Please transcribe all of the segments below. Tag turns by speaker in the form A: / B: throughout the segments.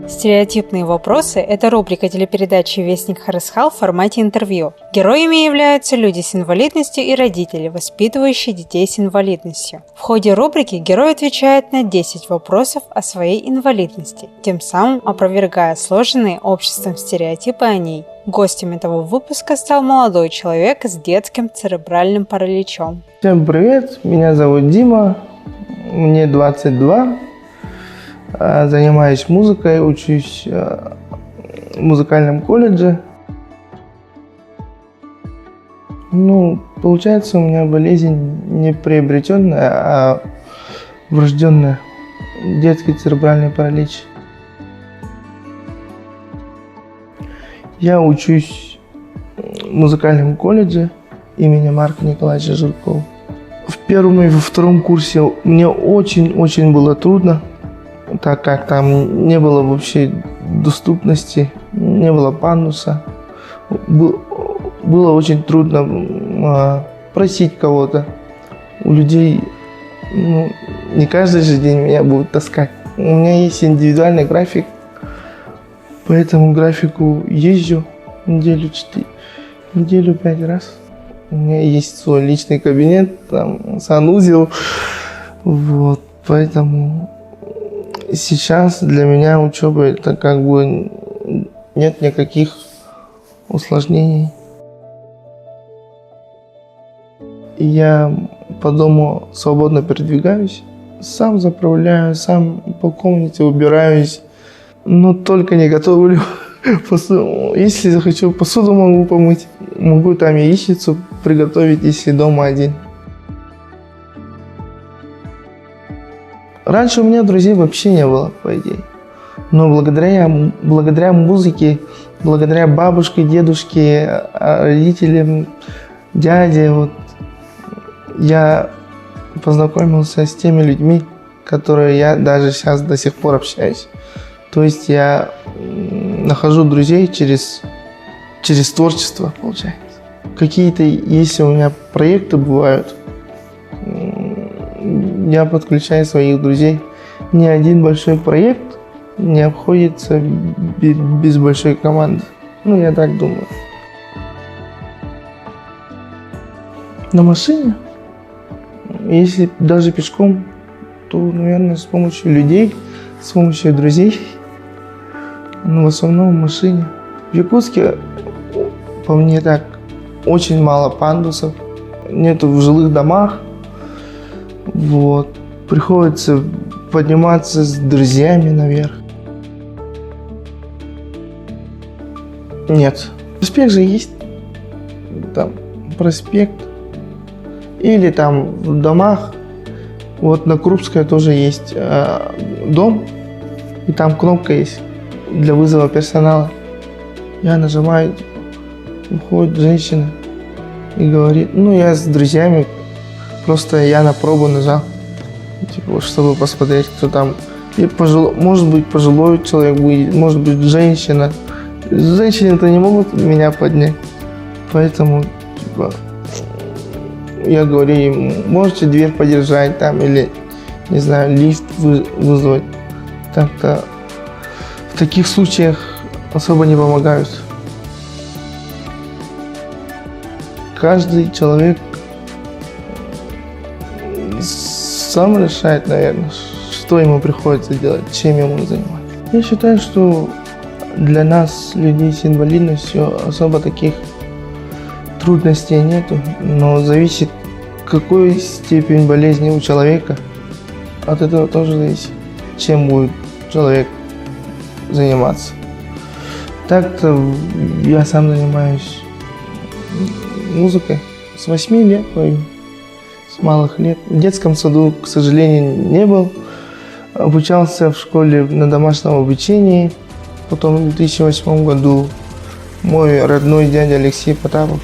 A: Стереотипные вопросы – это рубрика телепередачи «Вестник Харысхал» в формате интервью. Героями являются люди с инвалидностью и родители, воспитывающие детей с инвалидностью. В ходе рубрики герой отвечает на 10 вопросов о своей инвалидности, тем самым опровергая сложенные обществом стереотипы о ней. Гостем этого выпуска стал молодой человек с детским церебральным параличом.
B: Всем привет, меня зовут Дима, мне 22. Занимаюсь музыкой, учусь в музыкальном колледже. Получается, у меня болезнь не приобретенная, а врожденная. Детский церебральный паралич. Я учусь в музыкальном колледже имени Марка Николаевича Жиркова. В первом и во втором курсе мне очень было трудно, так как там не было вообще доступности, не было пандуса. Было очень трудно просить кого-то. У людей не каждый же день меня будут таскать. У меня есть индивидуальный график, по этому графику езжу неделю 5 раз. У меня есть свой личный кабинет, там санузел, поэтому сейчас для меня учеба это нет никаких усложнений. Я по дому свободно передвигаюсь, сам заправляю, сам по комнате убираюсь, но только не готовлю. Если захочу, посуду могу помыть, могу там яичницу приготовить, если дома один. Раньше у меня друзей вообще не было, по идее. Но благодаря музыке, благодаря бабушке, дедушке, родителям, дяде, я познакомился с теми людьми, которые я даже сейчас до сих пор общаюсь. То есть я нахожу друзей через творчество, получается. Какие-то, если у меня проекты бывают, я подключаю своих друзей. Ни один большой проект не обходится без большой команды. Я так думаю. На машине, если даже пешком, то, наверное, с помощью людей, с помощью друзей. В основном в машине. В Якутске, по мне так, очень мало пандусов. Нету в жилых домах. Приходится подниматься с друзьями наверх. Нет. Проспект же есть. Там проспект. Или там в домах. На Крупской тоже есть дом. И там кнопка есть для вызова персонала. Я нажимаю, уходит женщина и говорит, я с друзьями, просто я на пробу нажал, чтобы посмотреть, кто там. И может быть пожилой человек будет, может быть женщина. Женщины-то не могут меня поднять, поэтому я говорю им, можете дверь подержать там или, не знаю, лифт вызвать. Так-то в таких случаях особо не помогают. Каждый человек сам решает, наверное, что ему приходится делать, чем ему заниматься. Я считаю, что для нас, людей с инвалидностью, особо таких трудностей нету, но зависит, какой степень болезни у человека. От этого тоже зависит, чем будет человек заниматься. Так-то я сам занимаюсь музыкой с 8 лет, с малых лет. В детском саду, к сожалению, не был. Обучался в школе на домашнем обучении. Потом в 2008 году мой родной дядя Алексей Потапов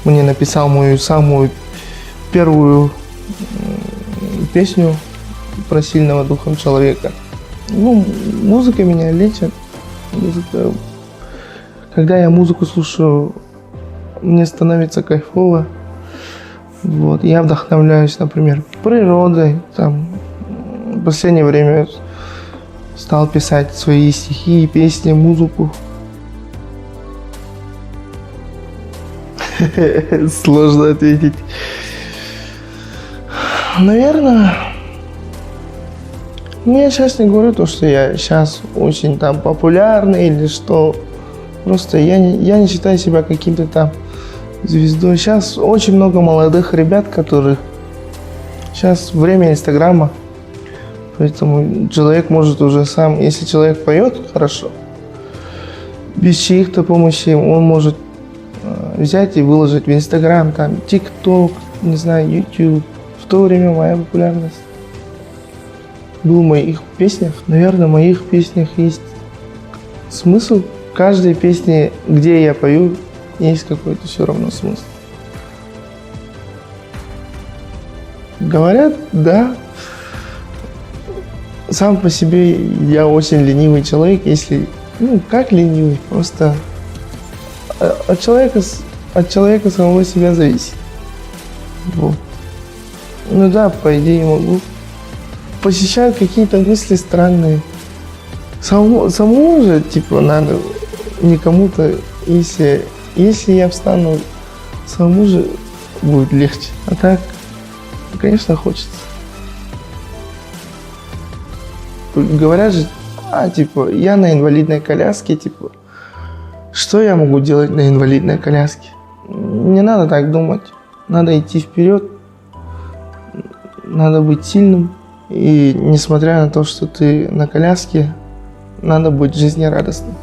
B: мне написал мою самую первую песню про сильного духом человека. Музыка меня лечит. Когда я музыку слушаю, мне становится кайфово. Я вдохновляюсь, например, природой. В последнее время стал писать свои стихи, песни, музыку. Сложно ответить. Наверное, я сейчас не говорю то, что я сейчас очень там популярный или что. Просто я не считаю себя каким-то там звездой. Сейчас очень много молодых ребят, которых сейчас время Инстаграма. Поэтому человек может уже сам, если человек поет хорошо, без чьих-то помощи он может взять и выложить в Инстаграм, там, ТикТок, не знаю, Ютуб. В то время моя популярность была в моих песнях. Наверное, в моих песнях есть смысл. В каждой песне, где я пою, есть какой-то все равно смысл. Говорят, да. Сам по себе я очень ленивый человек, если... как ленивый? Просто от человека самого себя зависит. Вот. Да, по идее могу. Посещают какие-то мысли странные. Самому же, надо не кому-то, если я встану, самому же будет легче. А так, конечно, хочется. Говорят же, я на инвалидной коляске, что я могу делать на инвалидной коляске? Не надо так думать. Надо идти вперед, надо быть сильным. И несмотря на то, что ты на коляске, надо быть жизнерадостным.